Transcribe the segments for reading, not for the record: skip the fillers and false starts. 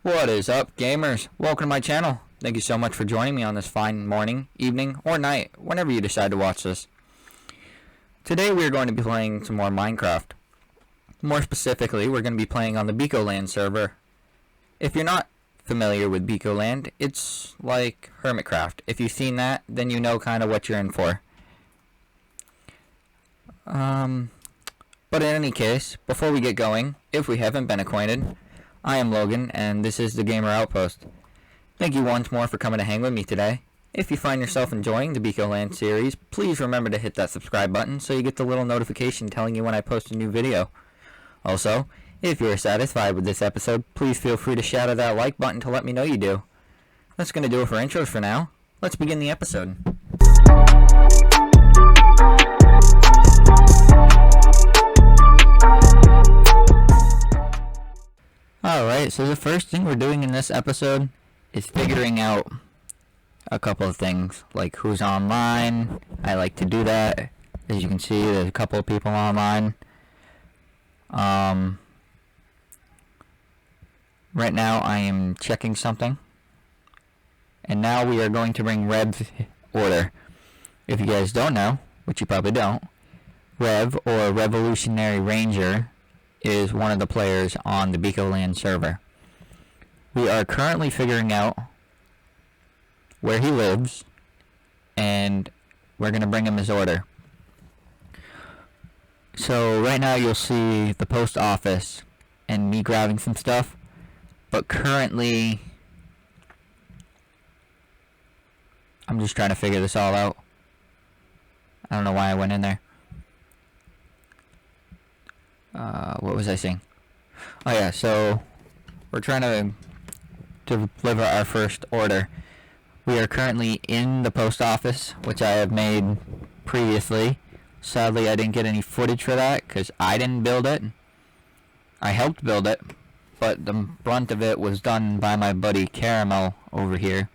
What is up, gamers? Welcome to my channel. Thank you so much for joining me on this fine morning, evening, or night, whenever you decide to watch this. Today we are going to be playing some more Minecraft. More specifically, we're going to be playing on the Beacoland server. If you're not familiar with Beacoland, it's like Hermitcraft. If you've seen that, then you know kind of what you're in for. But in any case, before we get going, if we haven't been acquainted, I am Logan, and this is the Gamer Outpost. Thank you once more for coming to hang with me today. If you find yourself enjoying the Beacoland series, please remember to hit that subscribe button so you get the little notification telling you when I post a new video. Also, if you are satisfied with this episode, please feel free to shatter that like button to let me know you do. That's going to do it for intros for now. Let's begin the episode. Alright, so the first thing we're doing in this episode is figuring out a couple of things, like who's online. I like to do that. As you can see, there's a couple of people online. Right now I am checking something. And now we are going to bring Rev's order. If you guys don't know, which you probably don't, Rev, or Revolutionary Ranger, is one of the players on the Beacoland server. We are currently figuring out where he lives, and we're going to bring him his order. So right now you'll see the post office and me grabbing some stuff, but currently I'm just trying to figure this all out. I don't know why I went in there. What was I saying? Oh yeah, so we're trying to deliver our first order. We are currently in the post office, which I have made previously. Sadly, I didn't get any footage for that because I didn't build it. I helped build it, but the brunt of it was done by my buddy Caramel over here.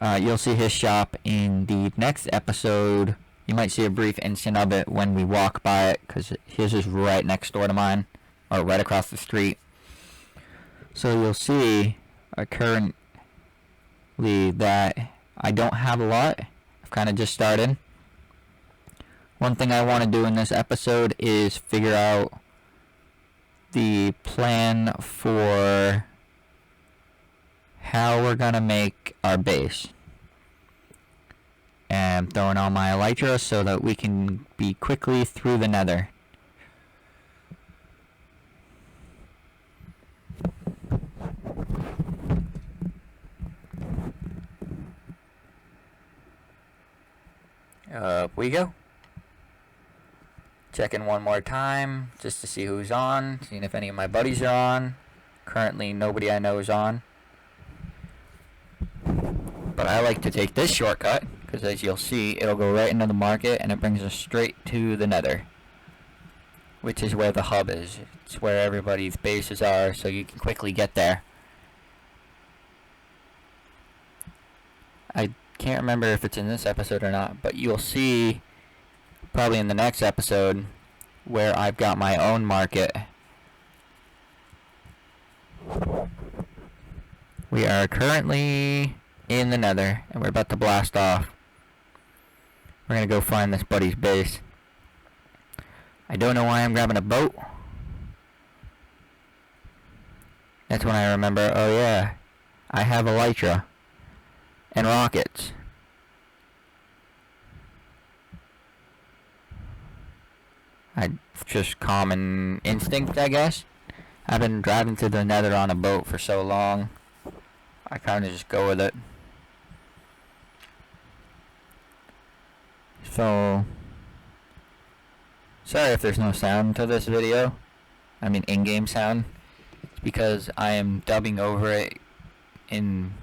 You'll see his shop in the next episode. You might see a brief instant of it when we walk by it, because his is right next door to mine, or right across the street. So you'll see currently that I don't have a lot. I've kind of just started. One thing I want to do in this episode is figure out the plan for how we're going to make our base. And I'm throwing on my elytra so that we can be quickly through the nether. Up we go. Checking one more time just to see who's on, seeing if any of my buddies are on. Currently nobody I know is on. But I like to take this shortcut, because as you'll see, it'll go right into the market and it brings us straight to the nether, which is where the hub is. It's where everybody's bases are, so you can quickly get there. I can't remember if it's in this episode or not, but you'll see probably in the next episode where I've got my own market. We are currently in the nether, and we're about to blast off. We're gonna go find this buddy's base. I don't know why I'm grabbing a boat. That's when I remember, oh yeah, I have elytra and rockets. Just common instinct, I guess. I've been driving through the nether on a boat for so long, I kind of just go with it. So, sorry if there's no sound to this video. I mean in-game sound. It's because I am dubbing over it in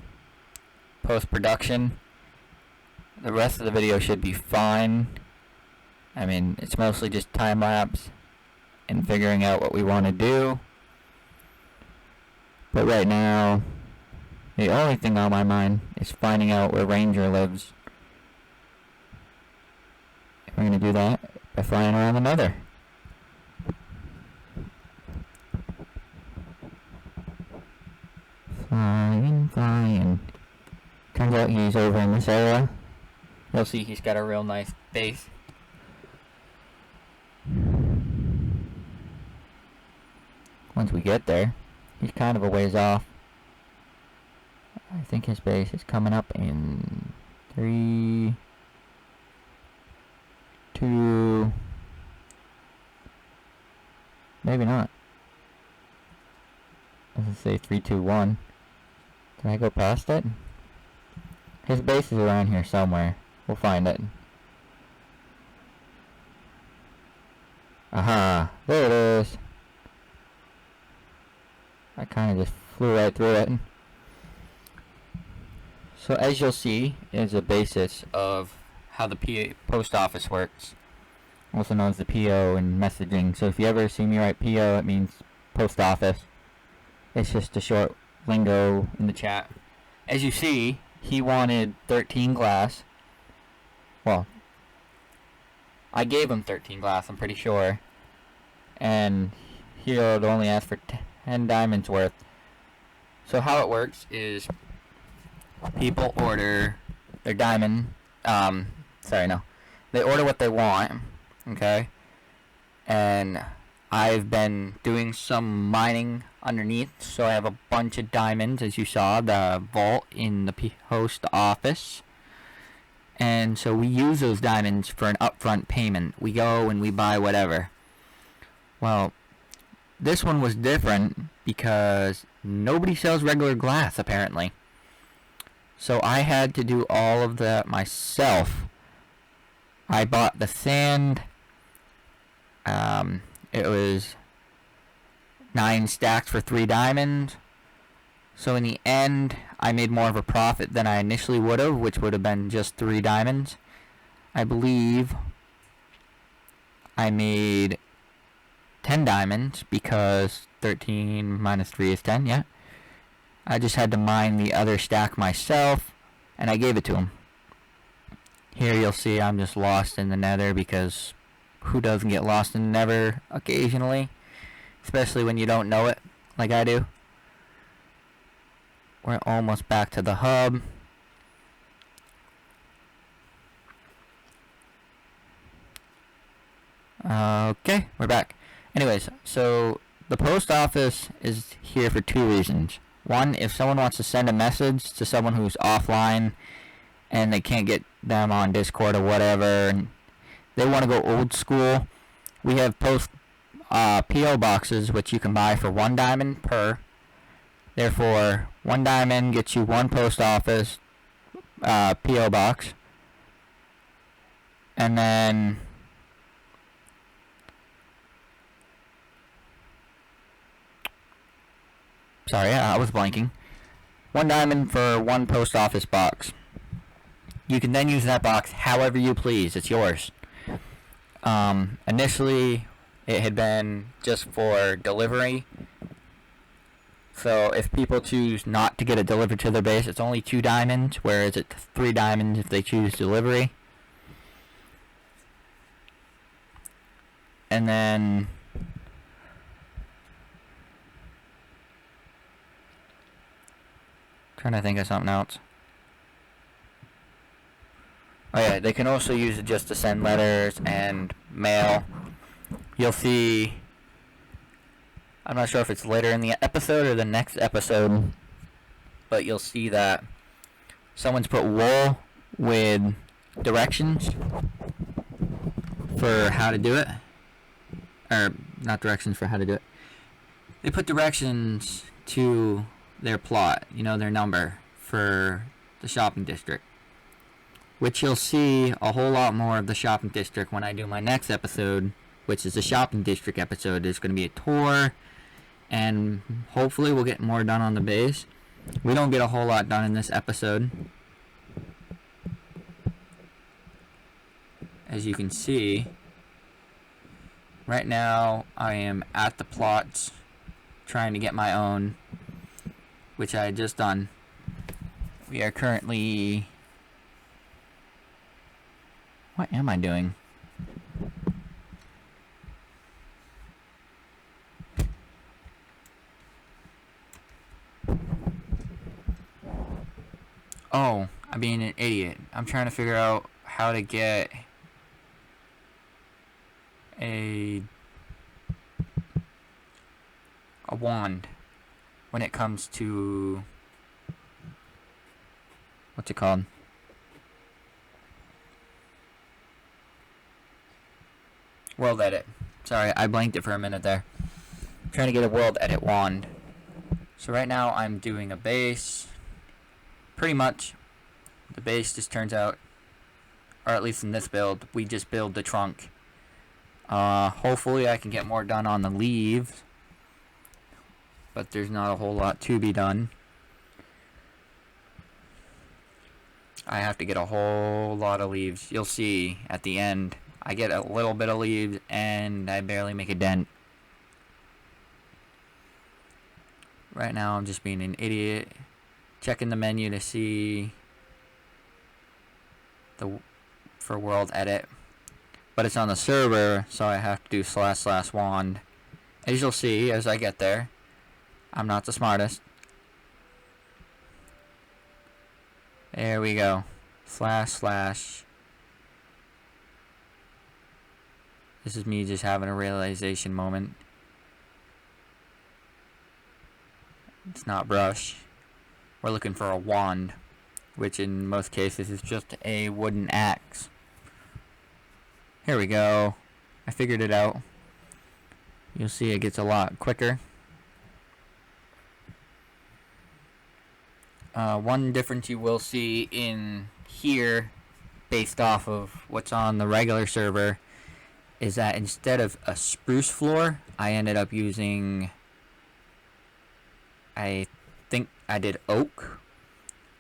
post-production. The rest of the video should be fine. I mean, it's mostly just time-lapse and figuring out what we want to do. But right now, the only thing on my mind is finding out where Ranger lives. We're going to do that by flying around the nether. Flying, flying. Turns out he's over in this area. You'll see he's got a real nice base. Once we get there, he's kind of a ways off. I think his base is coming up in 3, 2, maybe not. Let's say 3, 2, 1. Did I go past it? His base is around here somewhere. We'll find it. Aha! There it is! I kind of just flew right through it. So as you'll see, is a basis of how the post office works. Also known as the PO in messaging. So if you ever see me write PO, it means post office. It's just a short lingo in the chat. As you see, he wanted 13 glass. Well, I gave him 13 glass, I'm pretty sure. And he would only ask for 10 diamonds worth. So how it works is people order their diamond. They order what they want, okay? And I've been doing some mining underneath, so I have a bunch of diamonds, as you saw, the vault in the post office. And so we use those diamonds for an upfront payment. We go and we buy whatever. Well, this one was different because nobody sells regular glass, apparently. So I had to do all of that myself. I bought the sand. It was 9 stacks for 3 diamonds. So in the end, I made more of a profit than I initially would have, which would have been just 3 diamonds. I believe I made 10 diamonds because 13 minus 3 is 10, yeah. I just had to mine the other stack myself, and I gave it to him. Here you'll see I'm just lost in the nether because who doesn't get lost in the nether occasionally? Especially when you don't know it, like I do. We're almost back to the hub. Okay, we're back. Anyways, so the post office is here for 2 reasons. One, if someone wants to send a message to someone who's offline and they can't get them on Discord or whatever, and they want to go old school, we have PO boxes which you can buy for 1 diamond per. Therefore, 1 diamond gets you 1 post office PO box. And then sorry, I was blanking. 1 diamond for 1 post office box. You can then use that box however you please. It's yours. Initially, it had been just for delivery. So if people choose not to get it delivered to their base, it's only 2 diamonds, whereas it's 3 diamonds if they choose delivery. And then trying to think of something else. Oh yeah, they can also use it just to send letters and mail. You'll see, I'm not sure if it's later in the episode or the next episode, but you'll see that someone's put wool with directions for how to do it. Or, not directions for how to do it. They put directions to their plot, their number for the shopping district. Which you'll see a whole lot more of the shopping district when I do my next episode, which is the shopping district episode. There's going to be a tour, and hopefully we'll get more done on the base. We don't get a whole lot done in this episode. As you can see, right now I am at the plots trying to get my own, which I had just done. We are currently... What am I doing? Oh, I'm being an idiot. I'm trying to figure out how to get a wand when it comes to what's it called? World edit. Sorry, I blanked it for a minute there. I'm trying to get a world edit wand. So right now I'm doing a base. Pretty much the base just turns out, or at least in this build, we just build the trunk. Hopefully I can get more done on the leaves, but there's not a whole lot to be done. I have to get a whole lot of leaves. You'll see at the end I get a little bit of leaves and I barely make a dent. Right now I'm just being an idiot, checking the menu to see for world edit, but it's on the server, so I have to do / wand. As you'll see as I get there, I'm not the smartest. There we go. / This is me just having a realization moment. It's not brush. We're looking for a wand, which in most cases is just a wooden axe. Here we go. I figured it out. You'll see it gets a lot quicker. One difference you will see in here, based off of what's on the regular server, is that instead of a spruce floor, I ended up using, I think I did oak,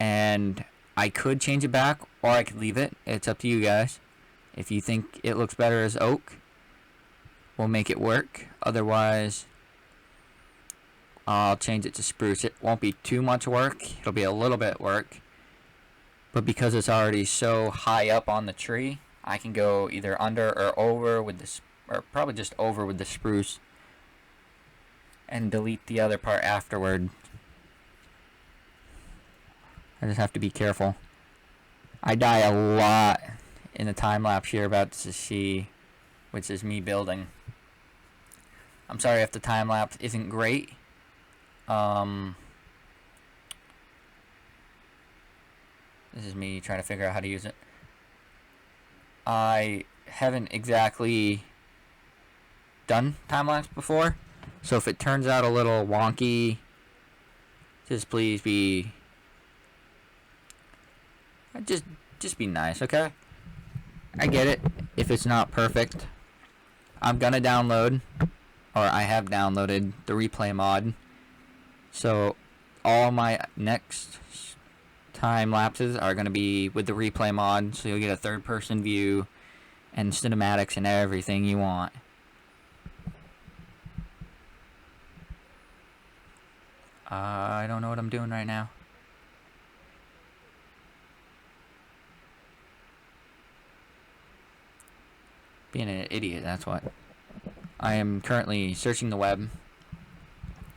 and I could change it back or I could leave it. It's up to you guys. If you think it looks better as oak, we'll make it work. Otherwise, I'll change it to spruce. It won't be too much work. It'll be a little bit work. But because it's already so high up on the tree, I can go either under or over with this, or probably just over with the spruce, and delete the other part afterward. I just have to be careful. I die a lot in the time lapse you're about to see, which is me building. I'm sorry if the time lapse isn't great. This is me trying to figure out how to use it. I haven't exactly done time-lapse before, so if it turns out a little wonky, just please be just be nice, okay? I get it if it's not perfect. I'm gonna download, or I have downloaded, the replay mod, so all my next time lapses are going to be with the replay mod, so you'll get a third person view and cinematics and everything you want. I don't know what I'm doing right now. Being an idiot, that's what. I am currently searching the web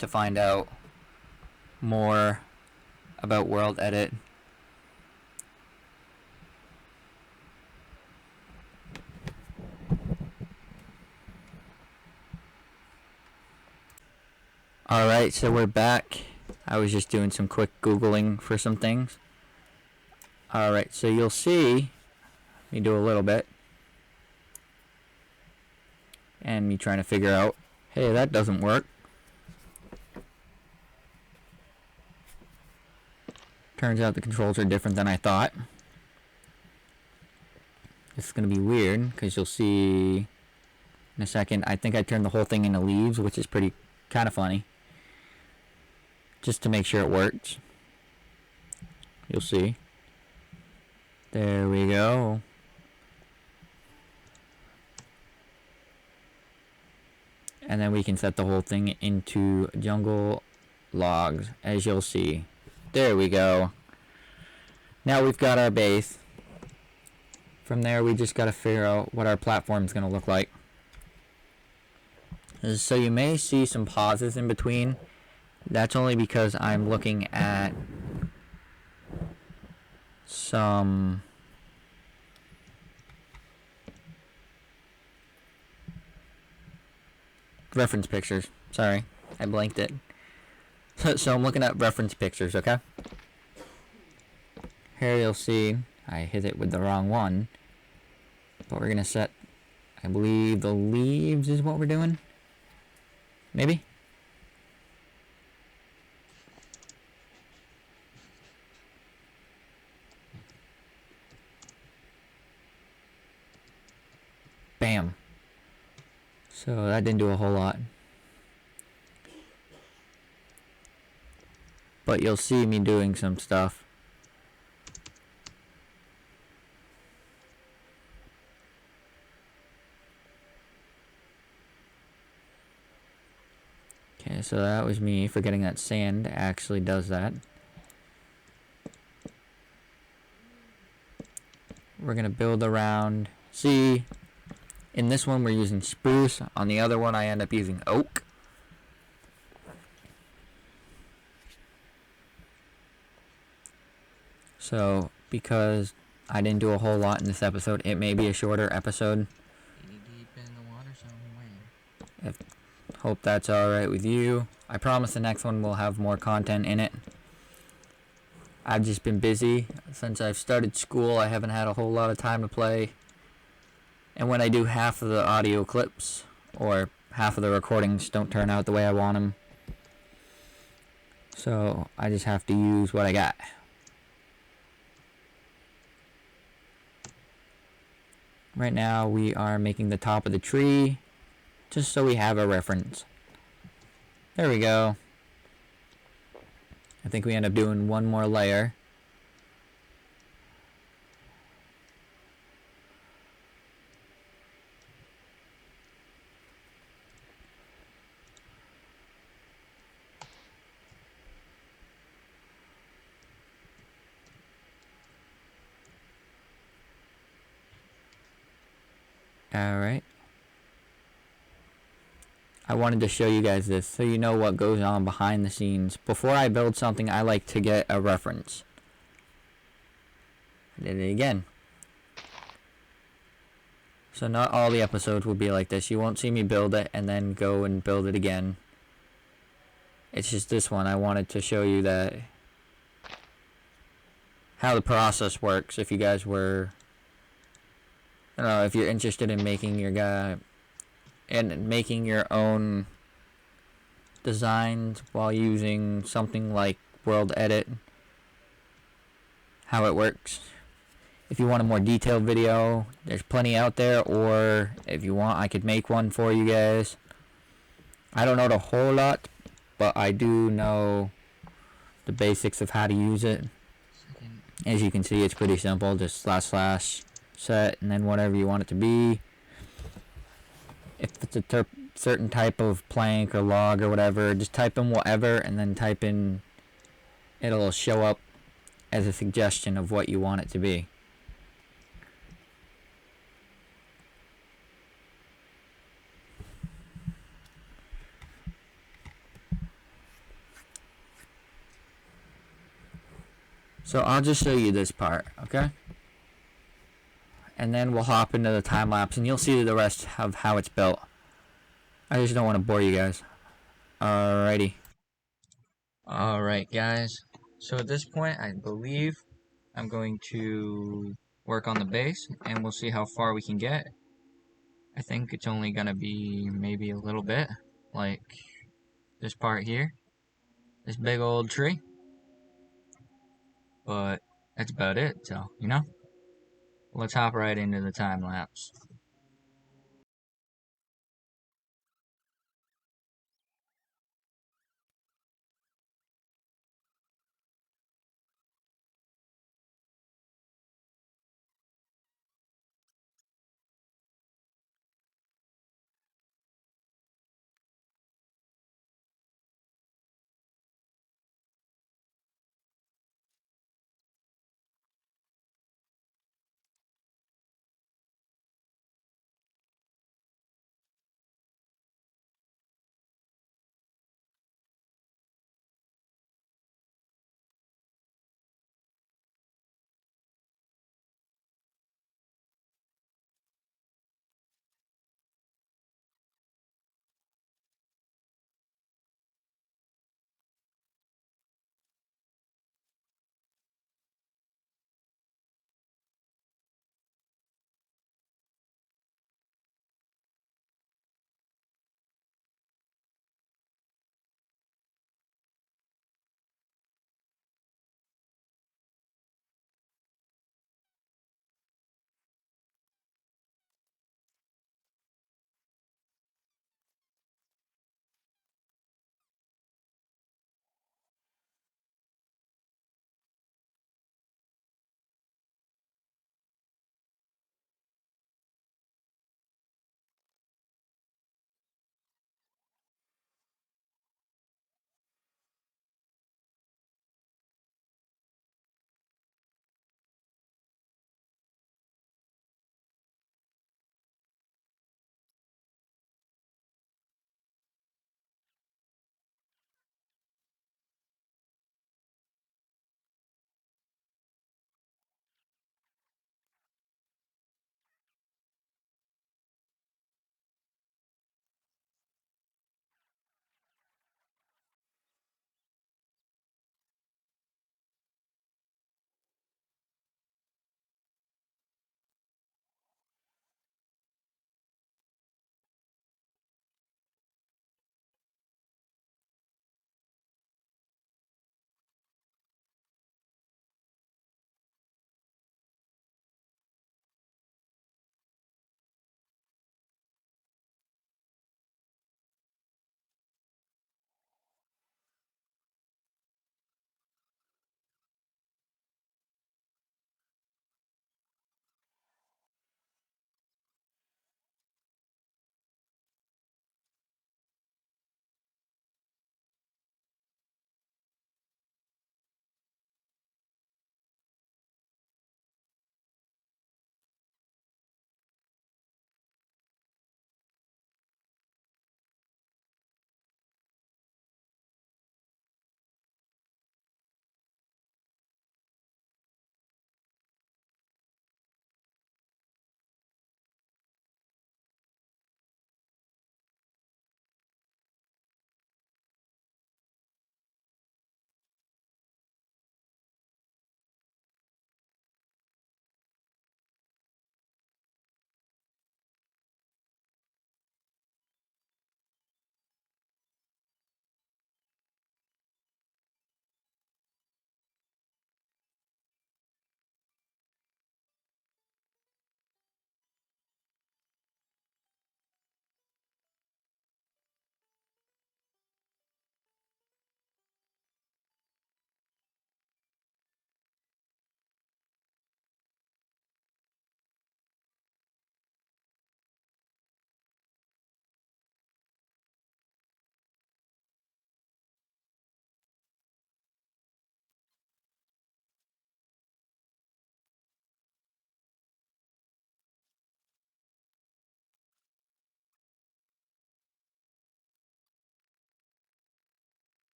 to find out more about World Edit. Alright, so we're back. I was just doing some quick Googling for some things. Alright, so you'll see, let me do a little bit, and me trying to figure out, hey, that doesn't work. Turns out the controls are different than I thought. This is going to be weird, because you'll see in a second. I think I turned the whole thing into leaves, which is pretty kind of funny. Just to make sure it works. You'll see. There we go. And then we can set the whole thing into jungle logs, as you'll see. There we go. Now we've got our base. From there, we just got to figure out what our platform is going to look like. So you may see some pauses in between. That's only because I'm looking at some reference pictures. Sorry, I blanked it. So I'm looking at reference pictures, okay? Here you'll see I hit it with the wrong one. But we're gonna set, I believe the leaves is what we're doing. Maybe? Bam. So that didn't do a whole lot. But you'll see me doing some stuff. Okay, so that was me forgetting that sand actually does that. We're gonna build around. See, in this one we're using spruce. On the other one I end up using oak. So, because I didn't do a whole lot in this episode, it may be a shorter episode. Deep in the water somewhere. Hope that's alright with you. I promise the next one will have more content in it. I've just been busy. Since I've started school, I haven't had a whole lot of time to play. And when I do, half of the audio clips, or half of the recordings, don't turn out the way I want them. So, I just have to use what I got. Right now, we are making the top of the tree, just so we have a reference. There we go. I think we end up doing one more layer. Alright. I wanted to show you guys this so you know what goes on behind the scenes. Before I build something, I like to get a reference. I did it again. So not all the episodes will be like this. You won't see me build it and then go and build it again. It's just this one. I wanted to show you that how the process works. If you guys were, I don't know, if you're interested in making your guy and making your own designs while using something like World Edit, how it works. If you want a more detailed video, there's plenty out there, or if you want, I could make one for you guys. I don't know the whole lot, but I do know the basics of how to use it. As you can see, it's pretty simple. Just slash set and then whatever you want it to be. If it's a certain type of plank or log or whatever, just type in whatever and then type in, it'll show up as a suggestion of what you want it to be. So I'll just show you this part, okay? And then we'll hop into the time lapse and you'll see the rest of how it's built. I just don't want to bore you guys. Alrighty. Alright guys. So at this point I believe I'm going to work on the base and we'll see how far we can get. I think it's only gonna be maybe a little bit, like this part here. This big old tree. But that's about it, so, you know? Let's hop right into the time lapse.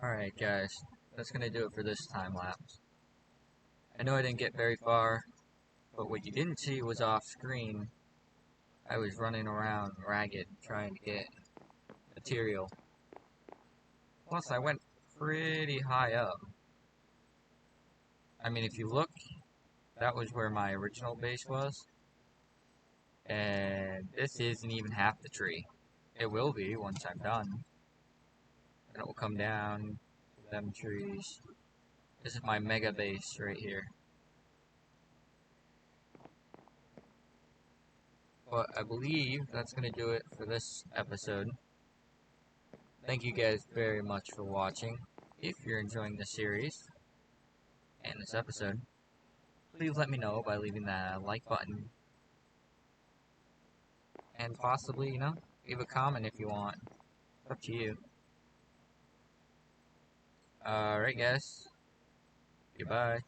Alright guys, that's gonna do it for this time lapse. I know I didn't get very far, but what you didn't see was off screen. I was running around ragged trying to get material. Plus I went pretty high up. I mean, if you look, that was where my original base was. And this isn't even half the tree. It will be once I'm done. And it will come down to them trees. This is my mega base right here. But I believe that's going to do it for this episode. Thank you guys very much for watching. If you're enjoying this series and this episode, please let me know by leaving that like button. And possibly, leave a comment if you want. It's up to you. Alright guys. Goodbye.